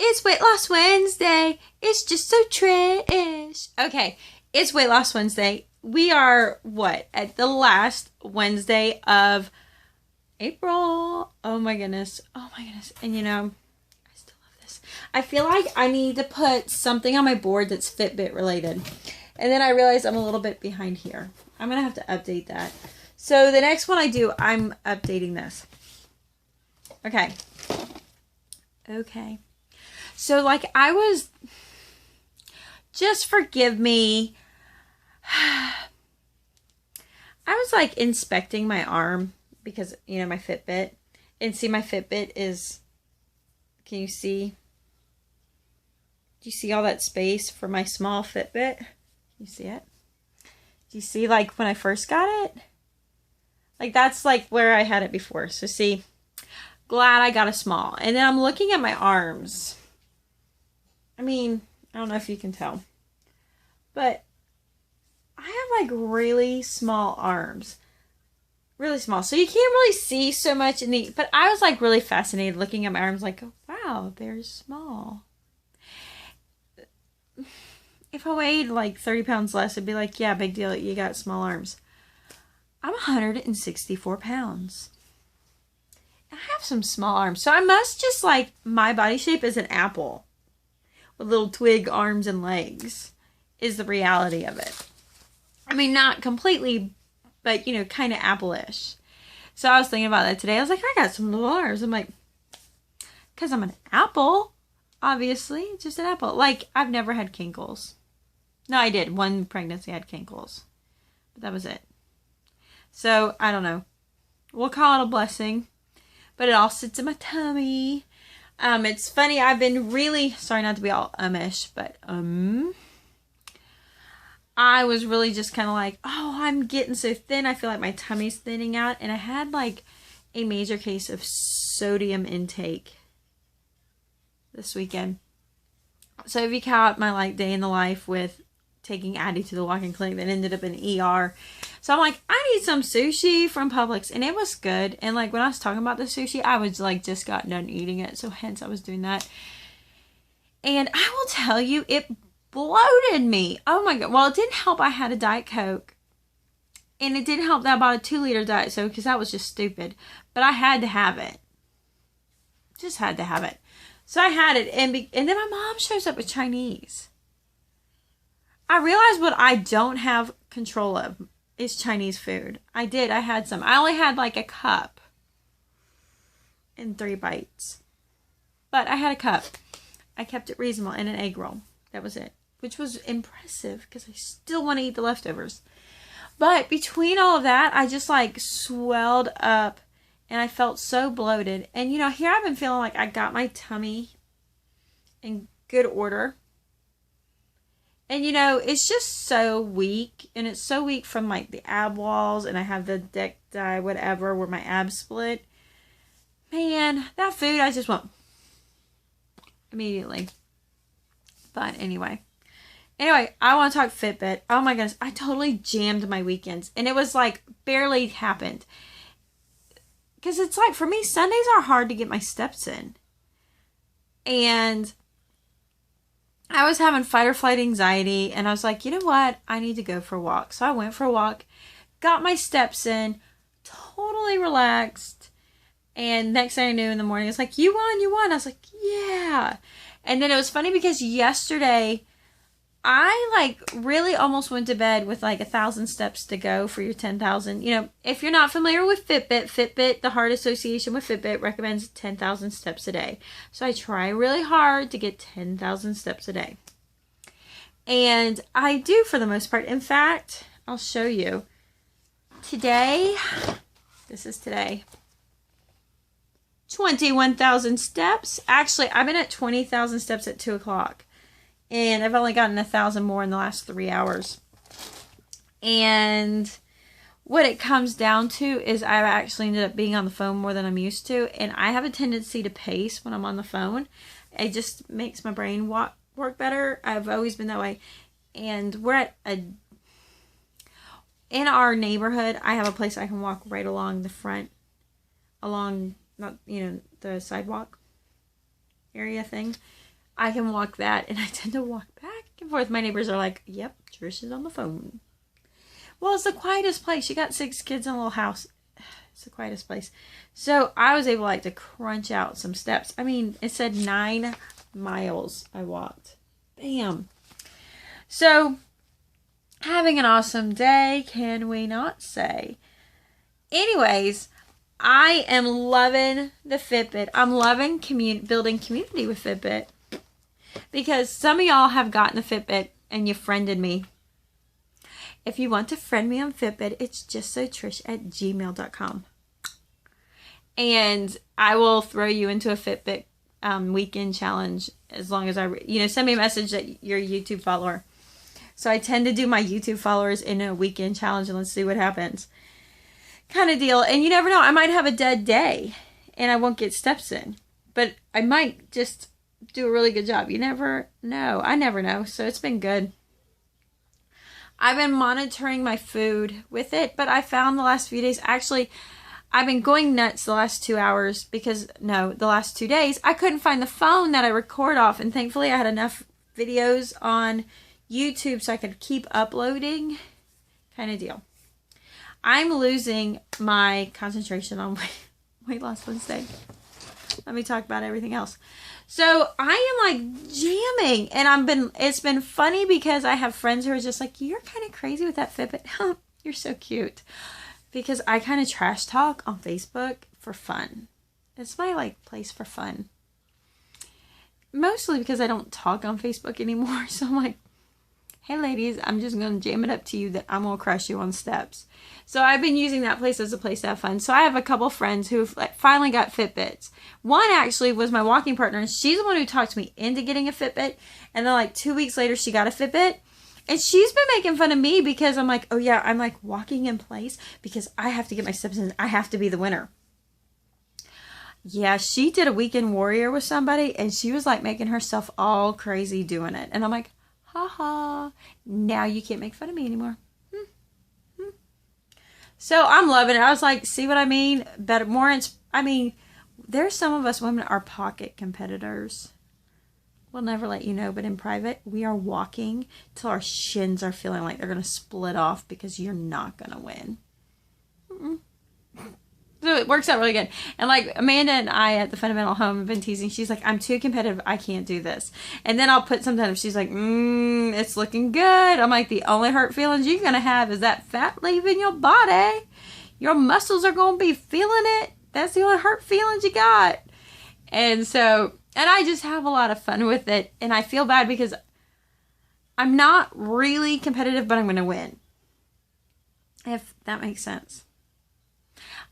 It's Weight Loss Wednesday. It's just so Trish. Okay, it's Weight Loss Wednesday. We are, at the last Wednesday of April. Oh my goodness. And I still love this. I feel like I need to put something on my board that's Fitbit related. And then I realized I'm a little bit behind here. I'm going to have to update that. So the next one I do, I'm updating this. Okay. So just forgive me. I was inspecting my arm because, my Fitbit. And see, my Fitbit is, can you see? Do you see all that space for my small Fitbit? Can you see it? Do you see when I first got it? That's where I had it before. So see, glad I got a small. And then I'm looking at my arms. I mean, I don't know if you can tell, but I have really small arms. Really small. So you can't really see so much but I was really fascinated looking at my arms oh, wow, they're small. If I weighed 30 pounds less, it'd be yeah, big deal, you got small arms. I'm 164 pounds. I have some small arms. So I must just my body shape is an apple with little twig arms and legs is the reality of it. I mean, not completely, but kind of apple-ish. So I was thinking about that today. I was I got some little arms. I'm because I'm an apple, obviously. It's just an apple. I've never had kinkles. No, I did. One pregnancy I had kinkles. But that was it. So, I don't know. We'll call it a blessing. But it all sits in my tummy. It's funny. I've been really, sorry not to be all ish, but I was really just kind of oh, I'm getting so thin. I feel my tummy's thinning out. And I had a major case of sodium intake this weekend. So if you count my day in the life with taking Addie to the walk-in clinic that ended up in ER. So I'm I need some sushi from Publix. And it was good. And when I was talking about the sushi, I was just got done eating it. So hence I was doing that. And I will tell you, it bloated me. Oh my God. Well, it didn't help I had a Diet Coke. And it didn't help that I bought a 2-liter Diet Soda because that was just stupid. But I had to have it. Just had to have it. So I had it. And then my mom shows up with Chinese. I realized what I don't have control of is Chinese food. I had some. I only had a cup and 3 bites. But I had a cup. I kept it reasonable and an egg roll. That was it. Which was impressive because I still want to eat the leftovers. But between all of that, I just swelled up and I felt so bloated. And here I've been feeling I got my tummy in good order. And it's just so weak. And it's so weak from the ab walls. And I have the deck dye, whatever, where my abs split. Man, that food, I just want immediately. But anyway, I want to talk Fitbit. Oh my goodness, I totally jammed my weekends. And it was barely happened. Because it's for me, Sundays are hard to get my steps in. And I was having fight or flight anxiety. And I was you know what? I need to go for a walk. So I went for a walk, got my steps in, totally relaxed. And next thing I knew in the morning, it's you won. I was yeah. And then it was funny because yesterday, I really almost went to bed with 1,000 steps to go for your 10,000. If you're not familiar with Fitbit, the Heart Association with Fitbit recommends 10,000 steps a day. So I try really hard to get 10,000 steps a day. And I do for the most part. In fact, I'll show you. Today, this is today. 21,000 steps. Actually, I've been at 20,000 steps at 2 o'clock. And I've only gotten 1,000 more in the last 3 hours. And what it comes down to is I've actually ended up being on the phone more than I'm used to. And I have a tendency to pace when I'm on the phone. It just makes my brain work better. I've always been that way. And we're at in our neighborhood, I have a place I can walk right along the front. Along, not, the sidewalk area thing. I can walk that, and I tend to walk back and forth. My neighbors are like, yep, Trish is on the phone. Well, it's the quietest place. You got 6 kids in a little house. It's the quietest place. So I was able like to crunch out some steps. I mean, it said 9 miles I walked. Bam. So having an awesome day, can we not say? Anyways, I am loving the Fitbit. I'm loving building community with Fitbit. Because some of y'all have gotten the Fitbit and you friended me. If you want to friend me on Fitbit, it's justsotrish@gmail.com. And I will throw you into a Fitbit weekend challenge as long as send me a message that you're a YouTube follower. So I tend to do my YouTube followers in a weekend challenge and let's see what happens. Kind of deal. And you never know. I might have a dead day and I won't get steps in. But I might just do a really good job. You never know. I never know. So it's been good. I've been monitoring my food with it, but I found the last few days, actually, I've been going nuts the last 2 hours because, the last 2 days, I couldn't find the phone that I record off, and thankfully I had enough videos on YouTube so I could keep uploading, kind of deal. I'm losing my concentration on Weight Loss Wednesday. Let me talk about everything else. So I am like jamming, and it's been funny because I have friends who are just like, you're kind of crazy with that Fitbit. You're so cute. Because I kind of trash talk on Facebook for fun. It's my like place for fun. Mostly because I don't talk on Facebook anymore. So I'm like, hey ladies, I'm just going to jam it up to you that I'm going to crush you on steps. So I've been using that place as a place to have fun. So I have a couple friends who finally got Fitbits. One actually was my walking partner. And she's the one who talked me into getting a Fitbit. And then like 2 weeks later, she got a Fitbit. And she's been making fun of me because I'm like, oh yeah, I'm like walking in place because I have to get my steps in. I have to be the winner. Yeah, she did a weekend warrior with somebody and she was like making herself all crazy doing it. And I'm like, haha, now you can't make fun of me anymore. So I'm loving it. I was like, see what I mean? Better, more, there's some of us women are pocket competitors. We'll never let you know, but in private, we are walking till our shins are feeling like they're going to split off because you're not going to win. So it works out really good. And like Amanda and I at the Fundamental Home have been teasing. She's like, I'm too competitive. I can't do this. And then I'll put something up. She's like, it's looking good. I'm like, the only hurt feelings you're going to have is that fat leaving your body. Your muscles are going to be feeling it. That's the only hurt feelings you got. And so... And I just have a lot of fun with it. And I feel bad because I'm not really competitive, but I'm going to win. If that makes sense.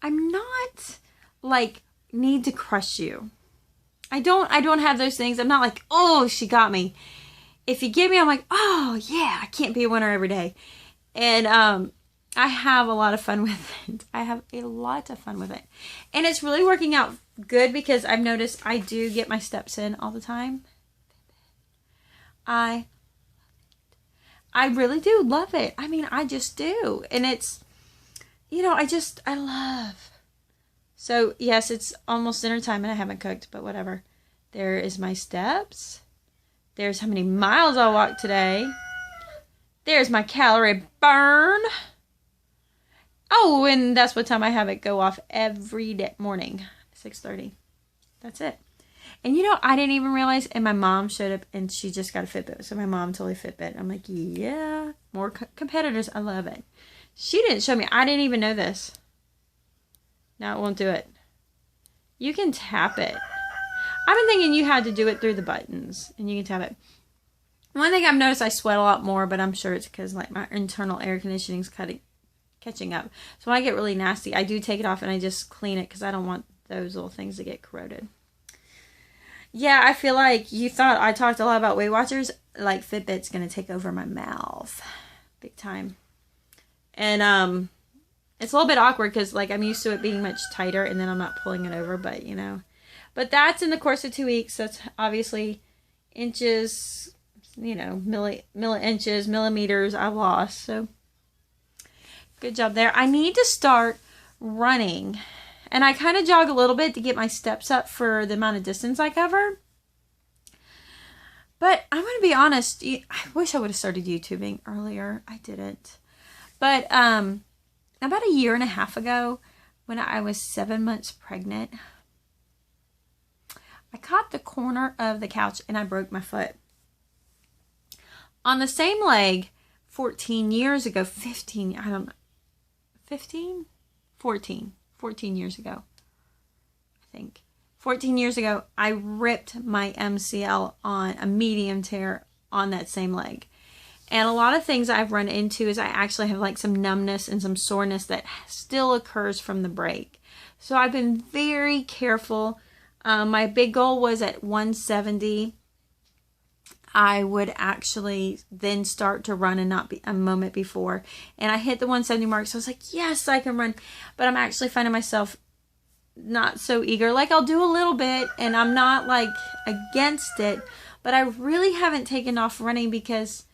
I'm not like need to crush you. I don't have those things. I'm not like, oh, she got me. If you get me, I'm like, oh yeah, I can't be a winner every day. And I have a lot of fun with it. I have a lot of fun with it. And it's really working out good because I've noticed I do get my steps in all the time. I really do love it. I mean, I just do. And it's, I love. So, yes, it's almost dinner time and I haven't cooked, but whatever. There is my steps. There's how many miles I walked today. There's my calorie burn. Oh, and that's what time I have it go off every morning, 6:30. That's it. And I didn't even realize, and my mom showed up and she just got a Fitbit. So my mom totally Fitbit. I'm like, yeah, more competitors. I love it. She didn't show me. I didn't even know this. Now it won't do it. You can tap it. I've been thinking you had to do it through the buttons and you can tap it. One thing I've noticed, I sweat a lot more, but I'm sure it's because like my internal air conditioning's catching up. So when I get really nasty, I do take it off and I just clean it because I don't want those little things to get corroded. Yeah, I feel like you thought I talked a lot about Weight Watchers. Like Fitbit's going to take over my mouth. Big time. And it's a little bit awkward because like I'm used to it being much tighter and then I'm not pulling it over. But, But that's in the course of 2 weeks. That's obviously inches, millimeters I've lost. So good job there. I need to start running. And I kind of jog a little bit to get my steps up for the amount of distance I cover. But I'm going to be honest. I wish I would have started YouTubing earlier. I didn't. But about a year and a half ago, when I was 7 months pregnant, I caught the corner of the couch and I broke my foot. On the same leg, 14 years ago, 15, I don't know, 15? 14 years ago, I think. 14 years ago, I ripped my MCL on a medium tear on that same leg. And a lot of things I've run into is I actually have like some numbness and some soreness that still occurs from the break. So I've been very careful. My big goal was at 170. I would actually then start to run and not be a moment before. And I hit the 170 mark. So I was like, yes, I can run. But I'm actually finding myself not so eager. Like I'll do a little bit and I'm not like against it. But I really haven't taken off running because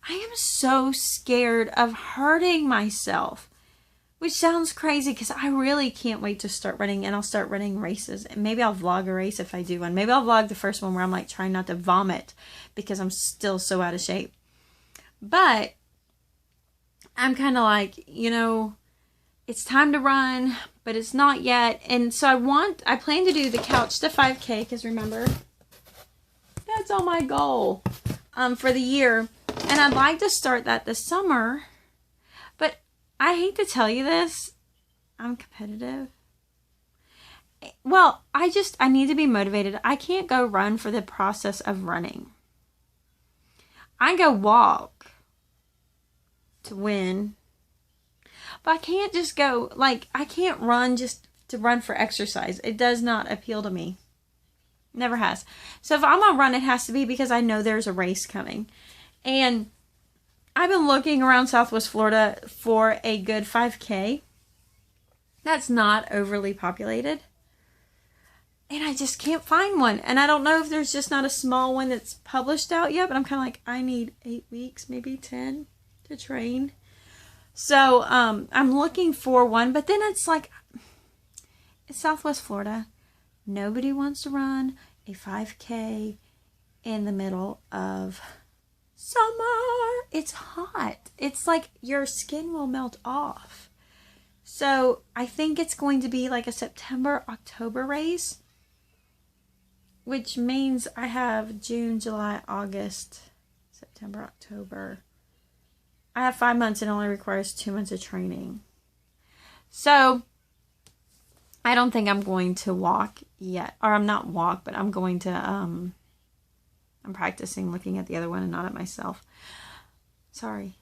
I am so scared of hurting myself. Which sounds crazy because I really can't wait to start running, and I'll start running races. And maybe I'll vlog a race if I do one. Maybe I'll vlog the first one where I'm like trying not to vomit because I'm still so out of shape. But I'm kind of like, you know, it's time to run, but it's not yet. And so I plan to do the couch to 5K because remember, that's all my goal for the year. And I'd like to start that this summer. But I hate to tell you this, I'm competitive. Well, I need to be motivated. I can't go run for the process of running. I go walk to win. But I can't just go, like, I can't run just to run for exercise. It does not appeal to me. Never has. So if I'm gonna run, it has to be because I know there's a race coming. And I've been looking around Southwest Florida for a good 5K. That's not overly populated. And I just can't find one. And I don't know if there's just not a small one that's published out yet. But I'm kind of like, I need 8 weeks, maybe 10 to train. So I'm looking for one. But then it's like, it's Southwest Florida. Nobody wants to run a 5K in the middle of summer. It's hot. It's like your skin will melt off. So I think it's going to be like a September, October race, which means I have June, July, August, September, October. I have 5 months and it only requires 2 months of training. So I don't think I'm going to walk yet. Or I'm not walk, but I'm going to, I'm practicing looking at the other one and not at myself. Sorry.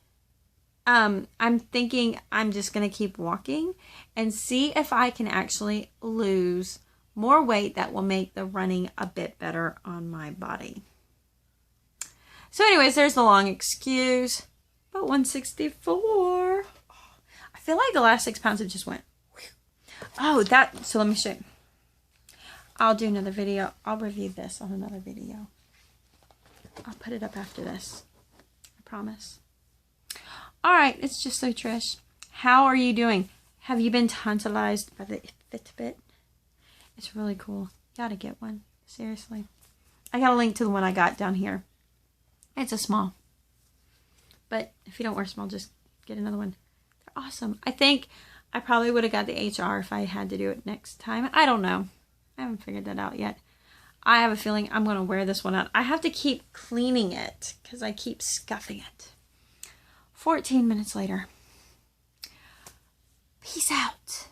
I'm thinking I'm just going to keep walking and see if I can actually lose more weight that will make the running a bit better on my body. So anyways, there's the long excuse. But 164. I feel like the last 6 pounds have just went. Oh, so let me show you. I'll do another video. I'll review this on another video. I'll put it up after this. I promise. Alright, it's just so Trish. How are you doing? Have you been tantalized by the Fitbit? It's really cool. Gotta get one. Seriously. I got a link to the one I got down here. It's a small. But if you don't wear small, just get another one. They're awesome. I think I probably would have got the HR if I had to do it next time. I don't know. I haven't figured that out yet. I have a feeling I'm going to wear this one out. I have to keep cleaning it because I keep scuffing it. 14 minutes later. Peace out.